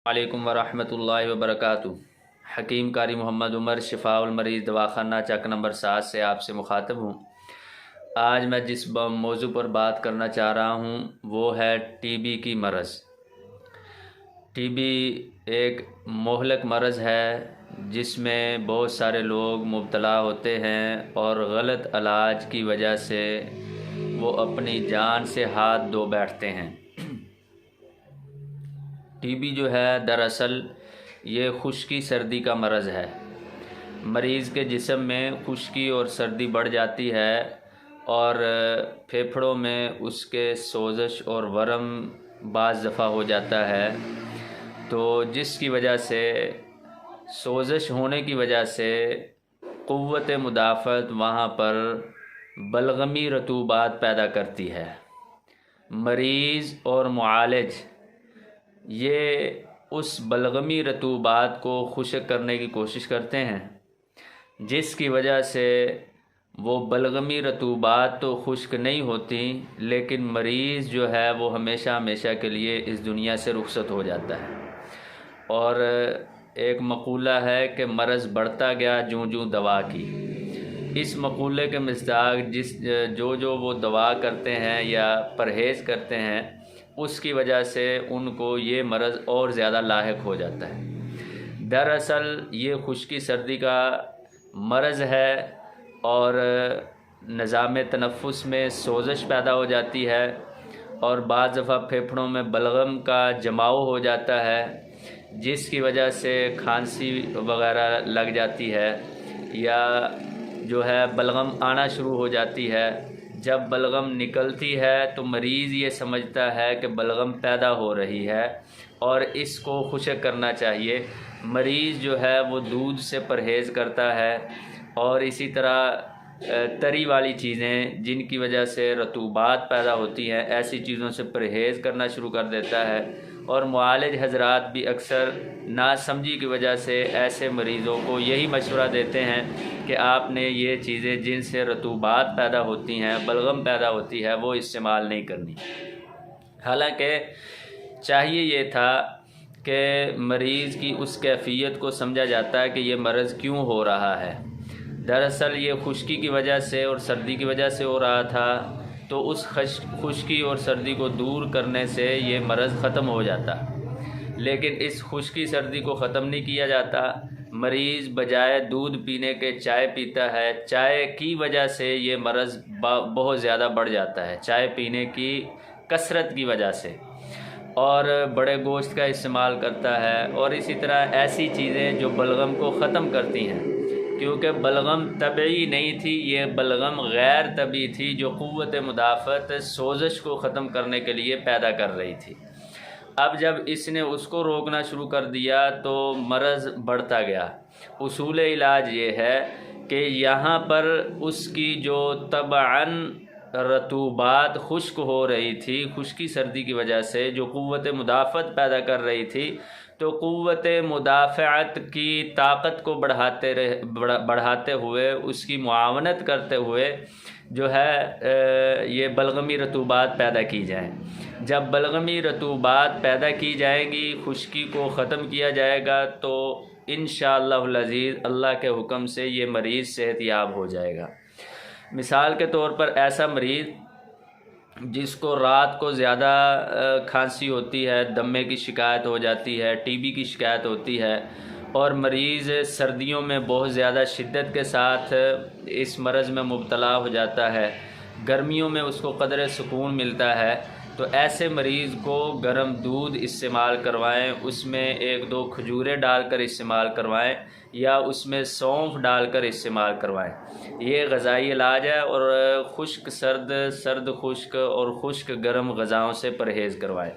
علیکم ورحمۃ اللہ وبرکاتہ۔ حکیم قاری محمد عمر شفاء المریض دواخانہ چک نمبر 7 سے آپ سے مخاطب ہوں۔ آج میں جس موضوع پر بات کرنا چاہ رہا ہوں وہ ہے ٹی بی کی مرض۔ ٹی بی ایک مہلک مرض ہے جس میں بہت سارے لوگ مبتلا ہوتے ہیں اور غلط علاج کی وجہ سے وہ اپنی جان سے ہاتھ دھو بیٹھتے ہیں۔ ٹی بی جو ہے دراصل یہ خشکی سردی کا مرض ہے۔ مریض کے جسم میں خشکی اور سردی بڑھ جاتی ہے اور پھیپھڑوں میں اس کے سوزش اور ورم بعض دفعہ ہو جاتا ہے، تو جس کی وجہ سے سوزش ہونے کی وجہ سے قوت مدافعت وہاں پر بلغمی رطوبات پیدا کرتی ہے۔ مریض اور معالج یہ اس بلغمی رطوبات کو خشک کرنے کی کوشش کرتے ہیں، جس کی وجہ سے وہ بلغمی رطوبات تو خشک نہیں ہوتی لیکن مریض جو ہے وہ ہمیشہ ہمیشہ کے لیے اس دنیا سے رخصت ہو جاتا ہے۔ اور ایک مقولہ ہے کہ مرض بڑھتا گیا جوں جوں دوا کی۔ اس مقولے کے مصداق جو وہ دوا کرتے ہیں یا پرہیز کرتے ہیں اس کی وجہ سے ان کو یہ مرض اور زیادہ لاحق ہو جاتا ہے۔ دراصل یہ خشکی سردی کا مرض ہے اور نظام تنفس میں سوزش پیدا ہو جاتی ہے اور بعض دفعہ پھیپھڑوں میں بلغم کا جماؤ ہو جاتا ہے، جس کی وجہ سے کھانسی وغیرہ لگ جاتی ہے یا جو ہے بلغم آنا شروع ہو جاتی ہے۔ جب بلغم نکلتی ہے تو مریض یہ سمجھتا ہے کہ بلغم پیدا ہو رہی ہے اور اس کو خشک کرنا چاہیے۔ مریض جو ہے وہ دودھ سے پرہیز کرتا ہے اور اسی طرح تری والی چیزیں جن کی وجہ سے رطوبات پیدا ہوتی ہیں ایسی چیزوں سے پرہیز کرنا شروع کر دیتا ہے۔ اور معالج حضرات بھی اکثر ناسمجھی کی وجہ سے ایسے مریضوں کو یہی مشورہ دیتے ہیں کہ آپ نے یہ چیزیں جن سے رطوبات پیدا ہوتی ہیں، بلغم پیدا ہوتی ہے، وہ استعمال نہیں کرنی۔ حالانکہ چاہیے یہ تھا کہ مریض کی اس کیفیت کو سمجھا جاتا ہے کہ یہ مرض کیوں ہو رہا ہے۔ دراصل یہ خشکی کی وجہ سے اور سردی کی وجہ سے ہو رہا تھا، تو اس خشکی اور سردی کو دور کرنے سے یہ مرض ختم ہو جاتا، لیکن اس خشکی سردی کو ختم نہیں کیا جاتا۔ مریض بجائے دودھ پینے کے چائے پیتا ہے، چائے کی وجہ سے یہ مرض بہت زیادہ بڑھ جاتا ہے، چائے پینے کی کثرت کی وجہ سے، اور بڑے گوشت کا استعمال کرتا ہے اور اسی طرح ایسی چیزیں جو بلغم کو ختم کرتی ہیں، کیونکہ بلغم طبعی نہیں تھی، یہ بلغم غیر طبعی تھی جو قوت مدافعت سوزش کو ختم کرنے کے لیے پیدا کر رہی تھی۔ اب جب اس نے اس کو روکنا شروع کر دیا تو مرض بڑھتا گیا۔ اصول علاج یہ ہے کہ یہاں پر اس کی جو طبعاً رطوبات خشک ہو رہی تھی خشکی سردی کی وجہ سے، جو قوت مدافعت پیدا کر رہی تھی، تو قوت مدافعت کی طاقت کو بڑھاتے ہوئے اس کی معاونت کرتے ہوئے جو ہے یہ بلغمی رطوبات پیدا کی جائیں۔ جب بلغمی رطوبات پیدا کی جائیں گی، خشکی کو ختم کیا جائے گا، تو انشاءاللہ العزیز اللہ کے حکم سے یہ مریض صحت یاب ہو جائے گا۔ مثال کے طور پر ایسا مریض جس کو رات کو زیادہ کھانسی ہوتی ہے، دمے کی شکایت ہو جاتی ہے، ٹی بی کی شکایت ہوتی ہے، اور مریض سردیوں میں بہت زیادہ شدت کے ساتھ اس مرض میں مبتلا ہو جاتا ہے، گرمیوں میں اس کو قدر سکون ملتا ہے، تو ایسے مریض کو گرم دودھ استعمال کروائیں، اس میں 1-2 کھجوریں ڈال کر استعمال کروائیں یا اس میں سونف ڈال کر استعمال کروائیں۔ یہ غذائی علاج ہے، اور خشک سرد خشک اور خشک گرم غذاؤں سے پرہیز کروائیں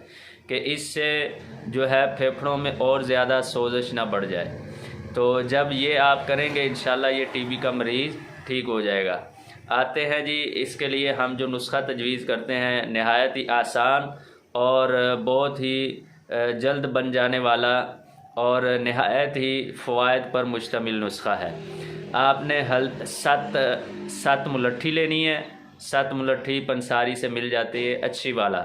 کہ اس سے جو ہے پھیپھڑوں میں اور زیادہ سوزش نہ بڑھ جائے۔ تو جب یہ آپ کریں گے انشاءاللہ یہ ٹی بی کا مریض ٹھیک ہو جائے گا۔ آتے ہیں جی، اس کے لیے ہم جو نسخہ تجویز کرتے ہیں نہایت ہی آسان اور بہت ہی جلد بن جانے والا اور نہایت ہی فوائد پر مشتمل نسخہ ہے۔ آپ نے 7 ملٹھی لینی ہے، 7 ملٹھی پنساری سے مل جاتی ہے اچھی والا،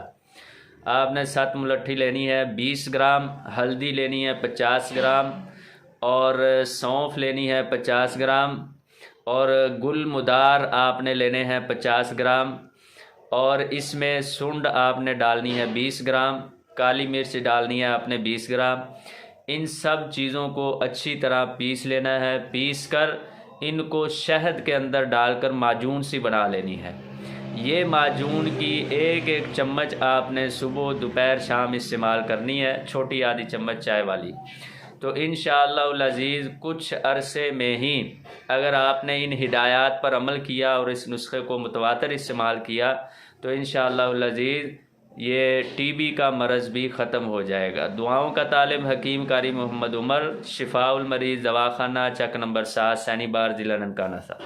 آپ نے 7 ملٹھی لینی ہے 20 گرام، ہلدی لینی ہے 50 گرام، اور سونف لینی ہے 50 گرام، اور گل مدار آپ نے لینے ہیں 50 گرام، اور اس میں سنڈ آپ نے ڈالنی ہے 20 گرام، کالی مرچ ڈالنی ہے آپ نے 20 گرام۔ ان سب چیزوں کو اچھی طرح پیس لینا ہے، پیس کر ان کو شہد کے اندر ڈال کر معجون سی بنا لینی ہے۔ یہ معجون کی ایک ایک چمچ آپ نے صبح دوپہر شام استعمال کرنی ہے، چھوٹی آدھی چمچ چائے والی۔ تو انشاءاللہ العزیز کچھ عرصے میں ہی اگر آپ نے ان ہدایات پر عمل کیا اور اس نسخے کو متواتر استعمال کیا تو انشاءاللہ العزیز یہ ٹی بی کا مرض بھی ختم ہو جائے گا۔ دعاؤں کا طالب حکیم قاری محمد عمر، شفاء المریض دواخانہ، چک نمبر 7، سینی بار، ضلع ننکانہ صاحب۔